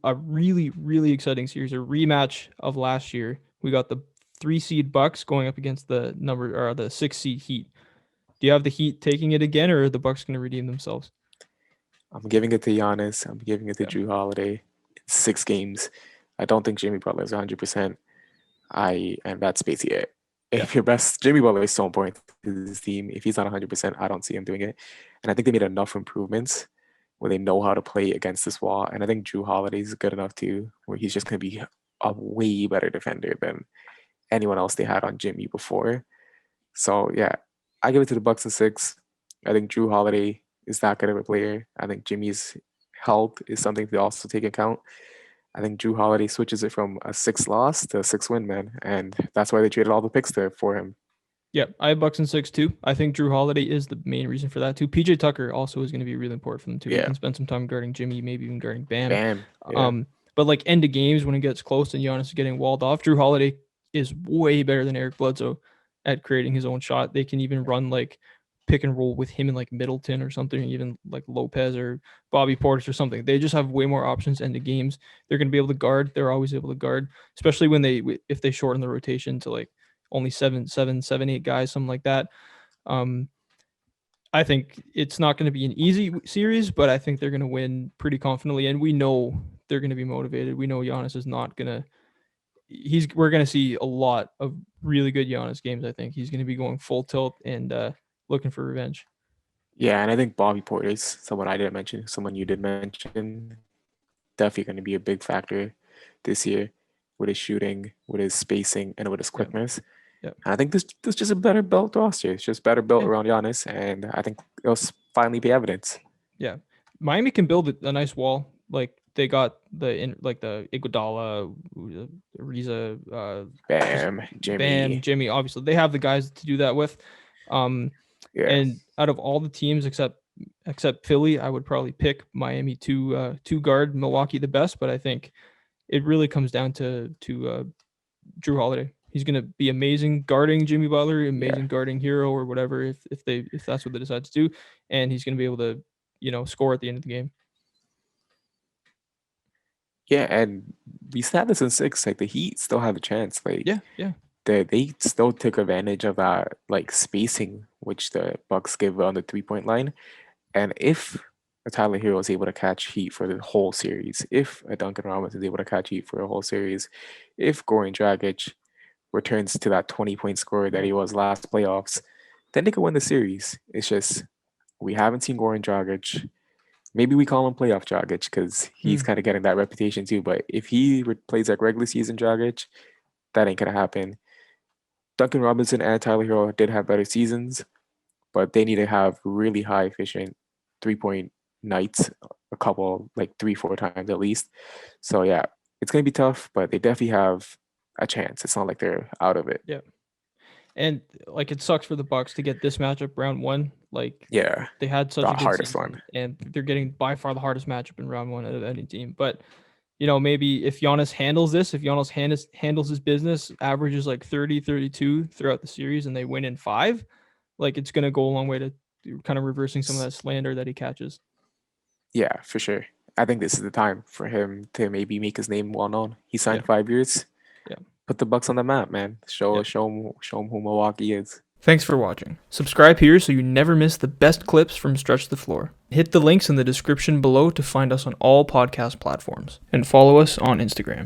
a really, really exciting series, a rematch of last year. We got the 3 seed Bucks going up against the 6 seed Heat. Do you have the Heat taking it again, or are the Bucks going to redeem themselves? I'm giving it to Giannis. I'm giving it to Yeah. Drew Holiday. It's 6 games. I don't think Jimmy Butler is 100%. And that's basically it. Yeah. If your best, Jimmy Butler is so important to this team. If he's not 100%, I don't see him doing it. And I think they made enough improvements where they know how to play against this wall. And I think Drew Holiday is good enough too, where he's just going to be a way better defender than anyone else they had on Jimmy before. So yeah, I give it to the Bucks in 6. I think Drew Holiday is that good of a player. I think Jimmy's health is something to also take account. I think Drew Holiday switches it from a 6 loss to a 6 win, man, and that's why they traded all the picks there for him. Yeah, I have Bucks in 6 too. I think Drew Holiday is the main reason for that too. PJ Tucker also is going to be really important for them too. He Yeah, can spend some time guarding Jimmy, maybe even guarding Bam. Bam. Yeah, Um, but like end of games when it gets close and Giannis is getting walled off, Drew Holiday is way better than Eric Bledsoe at creating his own shot. They can even run like pick and roll with him and like Middleton or something, even like Lopez or Bobby Portis or something. They just have way more options end of games. They're going to be able to guard. They're always able to guard, especially when if they shorten the rotation to like only seven, 8 guys, something like that. Um, I think it's not going to be an easy series, but I think they're going to win pretty confidently, and we know they're going to be motivated. We know Giannis is not going to. We're going to see a lot of really good Giannis games. I think he's going to be going full tilt and looking for revenge. yeah, and I think Bobby Portis, someone I didn't mention, someone you did mention, definitely going to be a big factor this year with his shooting, with his spacing, and with his Yeah, quickness. yeah, I think this just a better built roster. It's just better built yeah, around Giannis, and I think it'll finally be evidence. yeah. Miami can build a nice wall. Like they got the Iguodala, Ariza, just Bam, Bam, Jimmy. Jimmy. Obviously, they have the guys to do that with. Um, Yeah, and out of all the teams except Philly, I would probably pick Miami to guard Milwaukee the best. But I think it really comes down to Drew Holiday. He's gonna be amazing guarding Jimmy Butler, yeah, amazing guarding Hero or whatever if that's what they decide to do, and he's gonna be able to score at the end of the game. yeah. And we had this in 6. Like the Heat still have a chance. Like Yeah, yeah, they still took advantage of that like spacing which the Bucks give on the 3 point line. And if a Tyler Hero is able to catch heat for the whole series, if a Duncan Robinson is able to catch heat for a whole series, if Goran Dragic returns to that 20-point scorer that yeah, he was last playoffs, then they could win the series. It's just we haven't seen Goran Dragic. Maybe we call him playoff Dragic because he's mm, kind of getting that reputation too. But if he plays like regular season Dragic, that ain't gonna happen. Duncan Robinson and Tyler Hero did have better seasons, but they need to have really high efficient 3 point nights, a couple, like 3, 4 times at least. So yeah, it's gonna be tough, but they definitely have a chance. It's not like they're out of it. yeah. And like it sucks for the Bucks to get this matchup round one. Like Yeah, they had such the a good hardest one. season, and they're getting by far the hardest matchup in round one out of any team. But maybe if Giannis handles this, if Giannis handles his business, averages like 30, 32 throughout the series, and they win in 5, like it's gonna go a long way to kind of reversing some of that slander that he catches. Yeah, for sure. I think this is the time for him to maybe make his name well known. He Yeah, signed 5 years. yeah, Put the Bucks on the map, man. yeah. Show him who Milwaukee is. Thanks for watching. Subscribe here so you never miss the best clips from Stretch the Floor. Hit the links in the description below to find us on all podcast platforms, and follow us on Instagram.